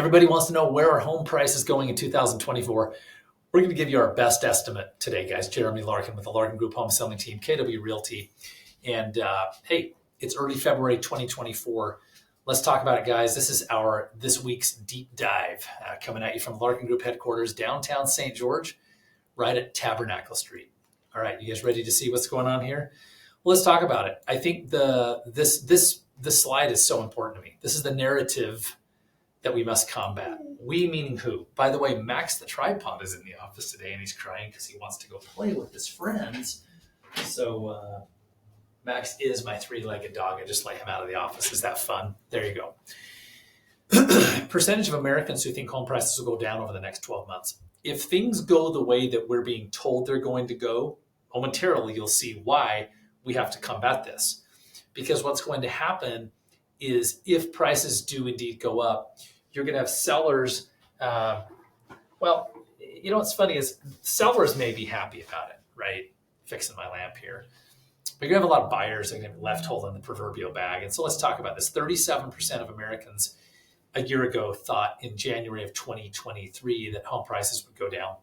Everybody wants to know where our home price is going in 2024. We're going to give you our best estimate today, guys. Jeremy Larkin with the Larkin Group Home Selling Team, KW Realty. And hey, it's early February 2024. Let's talk about it, guys. This is this week's deep dive coming at you from Larkin Group headquarters, downtown St. George, right at Tabernacle Street. All right, you guys ready to see what's going on here? Well, let's talk about it. I think this slide is so important to me. This is the narrative that we must combat. We meaning who? By the way, Max the tripod is in the office today, and he's crying because he wants to go play with his friends. So Max is my three-legged dog. I just let him out of the office. Is that fun? There you go. Percentage of Americans who think home prices will go down over the next 12 months. If things go the way that we're being told they're going to go, momentarily you'll see why we have to combat this. Because what's going to happen is if prices do indeed go up, you're going to have sellers. Well, you know what's funny is sellers may be happy about it, right? Fixing my lamp here. But you're going to have a lot of buyers that are going to be left holding the proverbial bag. And so let's talk about this. 37% of Americans a year ago thought in January of 2023 that home prices would go down.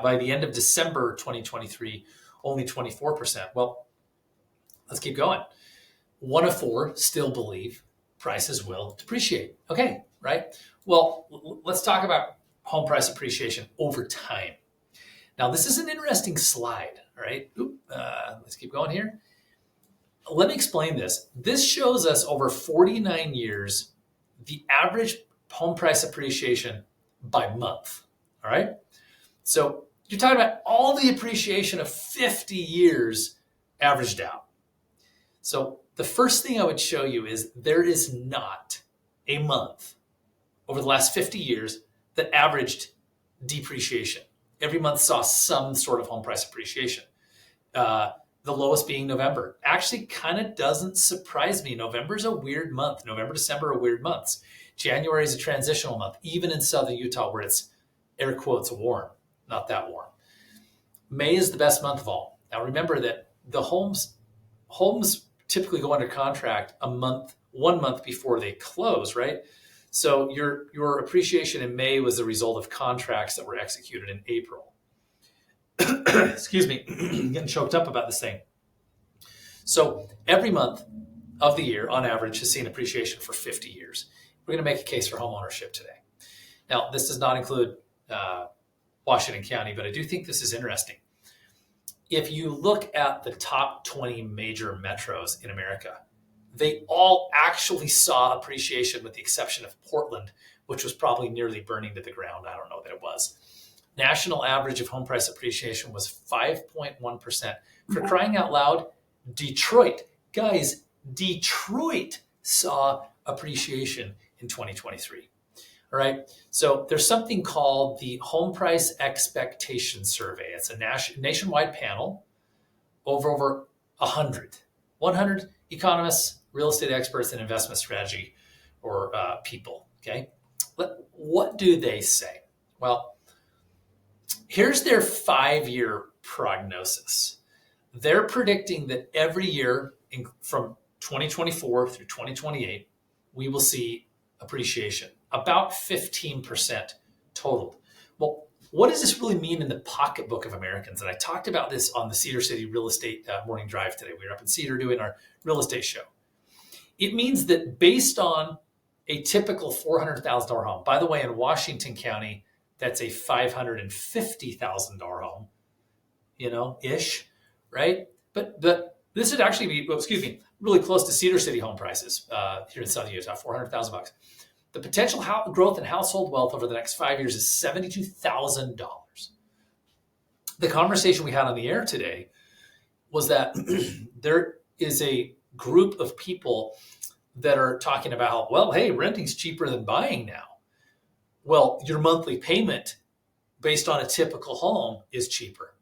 By the end of December 2023, only 24%. Well, let's keep going. 1 of 4 still believe prices will depreciate. Okay, right? Well, let's talk about home price appreciation over time. Now, this is an interesting slide, all right? Let's keep going here. Let me explain this. This shows us over 49 years, the average home price appreciation by month, all right? So you're talking about all the appreciation of 50 years averaged out. So the first thing I would show you is there is not a month over the last 50 years that averaged depreciation. Every month saw some sort of home price appreciation. The lowest being November. Actually, kind of doesn't surprise me. November's a weird month. November, December are weird months. January is a transitional month, even in southern Utah where it's air quotes warm, not that warm. May is the best month of all. Now remember that the homes typically go under contract 1 month before they close, right? So your appreciation in May was the result of contracts that were executed in April. Excuse me, I'm getting choked up about this thing. So every month of the year, on average, has seen appreciation for 50 years. We're going to make a case for home ownership today. Now, this does not include Washington County, but I do think this is interesting. If you look at the top 20 major metros in America, they all actually saw appreciation with the exception of Portland, which was probably nearly burning to the ground. I don't know that it was. National average of home price appreciation was 5.1%. For crying out loud, Detroit. Guys, Detroit saw appreciation in 2023. All right. So there's something called the Home Price Expectation Survey. It's a nationwide panel over 100 economists, real estate experts, and investment strategy or people. Okay. What do they say? Well, here's their 5-year prognosis. They're predicting that every year from 2024 through 2028, we will see appreciation, about 15% total. Well, what does this really mean in the pocketbook of Americans? And I talked about this on the Cedar City Real Estate Morning Drive today. We were up in Cedar doing our real estate show. It means that based on a typical $400,000 home, by the way, in Washington County, that's a $550,000 home, ish, right? But this would actually be, really close to Cedar City home prices here in southern Utah, $400,000. The potential growth in household wealth over the next 5 years is $72,000. The conversation we had on the air today was that there is a group of people that are talking about, well, hey, renting's cheaper than buying now. Well, your monthly payment based on a typical home is cheaper.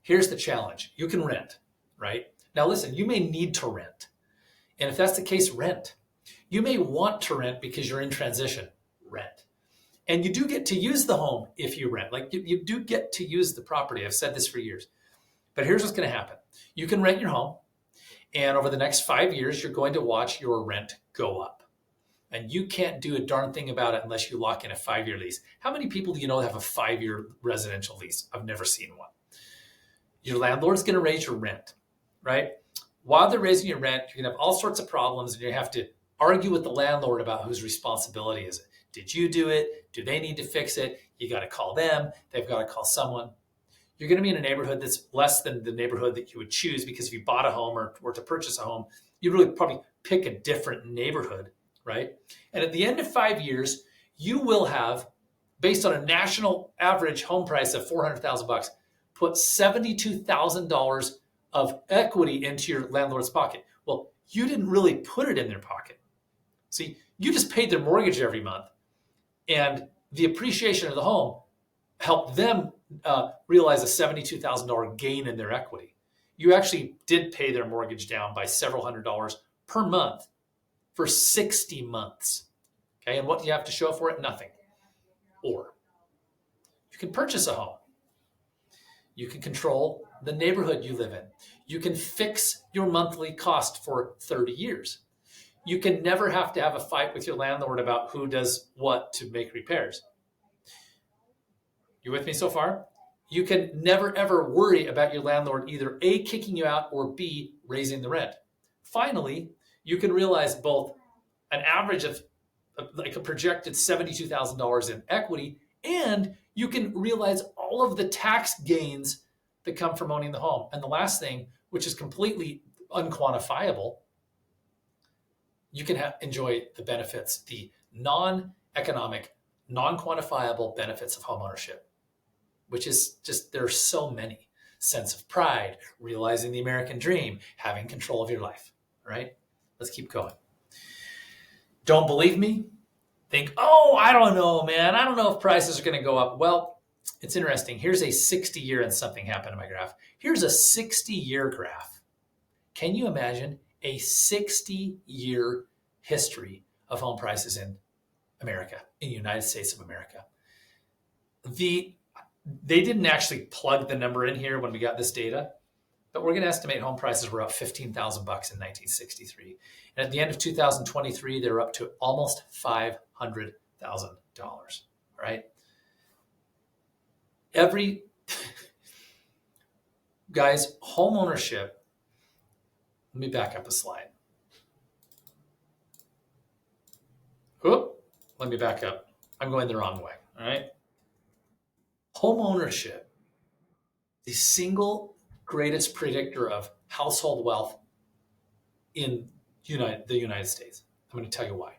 Here's the challenge. You can rent, right? Now listen, you may need to rent. And if that's the case, rent. You may want to rent because you're in transition, rent. And you do get to use the home if you rent. Like you do get to use the property. I've said this for years. But here's what's going to happen. You can rent your home. And over the next 5 years, you're going to watch your rent go up. and you can't do a darn thing about it unless you lock in a 5-year lease. How many people do you know have a 5-year residential lease? I've never seen one. Your landlord's going to raise your rent, right? While they're raising your rent, you're going to have all sorts of problems, and you have to argue with the landlord about whose responsibility is it. Did you do it? Do they need to fix it? You got to call them. They've got to call someone. You're going to be in a neighborhood that's less than the neighborhood that you would choose, because if you bought a home or to purchase a home, you'd really probably pick a different neighborhood, right? And at the end of 5 years, you will have, based on a national average home price of $400,000, put $72,000 of equity into your landlord's pocket. Well, you didn't really put it in their pocket. See, you just paid their mortgage every month, and the appreciation of the home helped them realize a $72,000 gain in their equity. You actually did pay their mortgage down by several $100s per month for 60 months. Okay, and what do you have to show for it? Nothing. Or you can purchase a home. You can control the neighborhood you live in. You can fix your monthly cost for 30 years. You can never have to have a fight with your landlord about who does what to make repairs. You with me so far? You can never ever worry about your landlord either A, kicking you out, or B, raising the rent. Finally, you can realize both an average of like a projected $72,000 in equity, and you can realize all of the tax gains that come from owning the home. And the last thing, which is completely unquantifiable, you can enjoy the benefits, the non-economic, non-quantifiable benefits of homeownership, which is just, there are so many. Sense of pride, realizing the American dream, having control of your life, right? Let's keep going. Don't believe me? Think, oh, I don't know, man. I don't know if prices are going to go up. Well, it's interesting. Here's a 60-year, and something happened in my graph. Here's a 60-year graph. Can you imagine a 60-year history of home prices in America, in the United States of America? They didn't actually plug the number in here when we got this data, but we're going to estimate home prices were up $15,000 in 1963. And at the end of 2023, they're up to almost $500,000, right? Guys, home ownership, let me back up a slide. Let me back up. I'm going the wrong way, all right? Home ownership, the single greatest predictor of household wealth in the United States. I'm going to tell you why.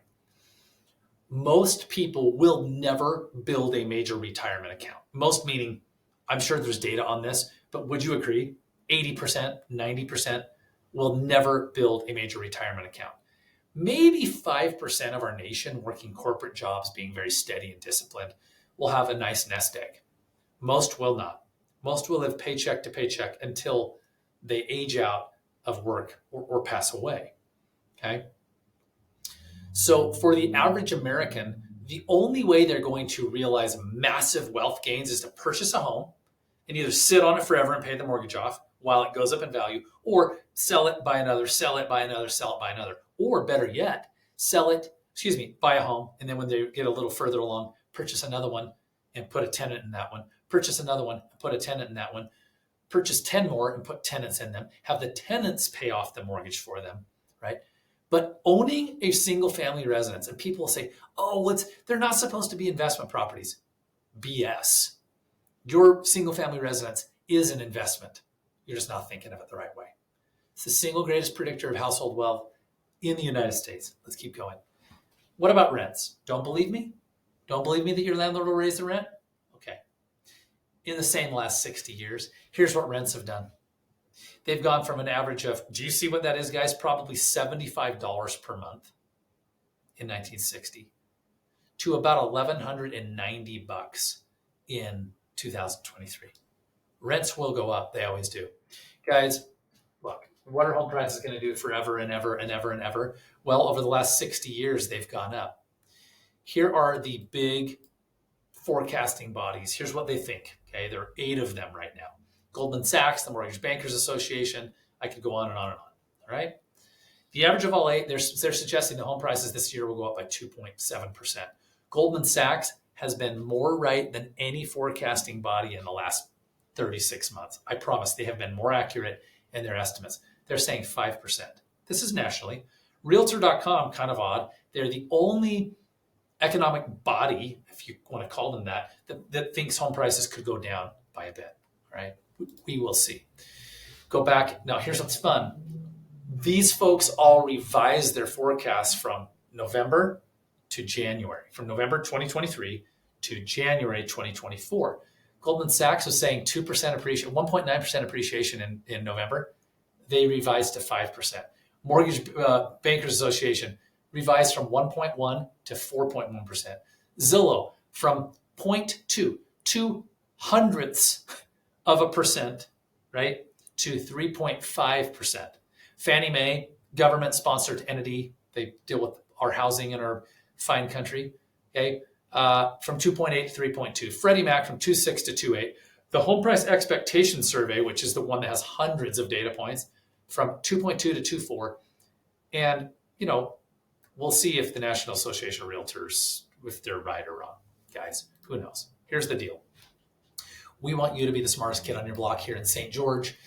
Most people will never build a major retirement account. Most meaning, I'm sure there's data on this, but would you agree? 80%, 90% will never build a major retirement account. Maybe 5% of our nation working corporate jobs, being very steady and disciplined, will have a nice nest egg. Most will not. Most will live paycheck to paycheck until they age out of work or pass away. Okay? So for the average American, the only way they're going to realize massive wealth gains is to purchase a home and either sit on it forever and pay the mortgage off while it goes up in value, or sell it, buy another, sell it, buy another, sell it, buy another. Or better yet, buy a home, and then when they get a little further along, purchase another one and put a tenant in that one. Purchase another one, put a tenant in that one. Purchase 10 more and put tenants in them. Have the tenants pay off the mortgage for them, right? But owning a single family residence, and people say, oh, they're not supposed to be investment properties. BS. Your single family residence is an investment. You're just not thinking of it the right way. It's the single greatest predictor of household wealth in the United States. Let's keep going. What about rents? Don't believe me? Don't believe me that your landlord will raise the rent? Okay. In the same last 60 years, here's what rents have done. They've gone from an average of, do you see what that is, guys? Probably $75 per month in 1960 to about $1,190 in 2023. Rents will go up. They always do. Guys, look, what are home prices going to do forever and ever and ever and ever? Well, over the last 60 years, they've gone up. Here are the big forecasting bodies. Here's what they think. Okay, there are 8 of them right now. Goldman Sachs, the Mortgage Bankers Association. I could go on and on and on. All right. The average of all 8, they're suggesting the home prices this year will go up by 2.7%. Goldman Sachs has been more right than any forecasting body in the last 36 months. I promise they have been more accurate in their estimates. They're saying 5%. This is nationally. Realtor.com, kind of odd. They're the only economic body, if you want to call them that thinks home prices could go down by a bit, right? We will see. Go back. Now, here's what's fun. These folks all revised their forecasts from November to January, from November 2023 to January 2024. Goldman Sachs was saying 2% appreciation, 1.9% appreciation in November. They revised to 5%. Mortgage Bankers Association revised from 1.1 to 4.1%. Zillow from 0.2, 0.02%, right, to 3.5%. Fannie Mae, government-sponsored entity, they deal with our housing in our fine country, okay, from 2.8 to 3.2. Freddie Mac from 2.6 to 2.8. The Home Price Expectation Survey, which is the one that has hundreds of data points, from 2.2 to 2.4. And, we'll see if the National Association of Realtors, if they're right or wrong. Guys, who knows? Here's the deal. We want you to be the smartest kid on your block here in St. George,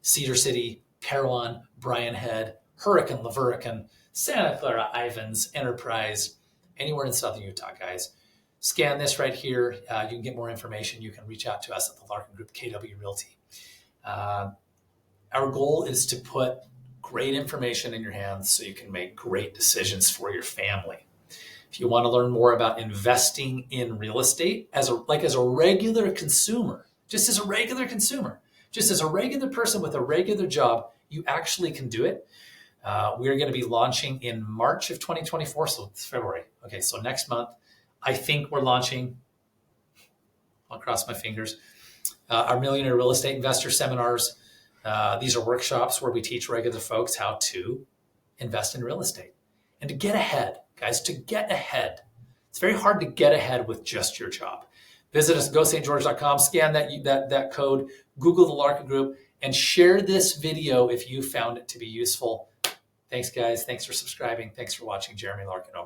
Cedar City, Parowan, Bryan Head, Hurricane, LaVerkin, Santa Clara, Ivins, Enterprise, anywhere in Southern Utah, guys. Scan this right here. You can get more information. You can reach out to us at the Larkin Group, KW Realty. Our goal is to put great information in your hands so you can make great decisions for your family. If you want to learn more about investing in real estate as a regular consumer, just as a regular person with a regular job, you actually can do it. We're going to be launching in March of 2024, so it's February. Okay, so next month, I think we're launching, I'll cross my fingers, our Millionaire Real Estate Investor Seminars. These are workshops where we teach regular folks how to invest in real estate and to get ahead, guys, to get ahead. It's very hard to get ahead with just your job. Visit us, gostgeorge.com, scan that code, Google the Larkin Group, and share this video if you found it to be useful. Thanks, guys. Thanks for subscribing. Thanks for watching. Jeremy Larkin over.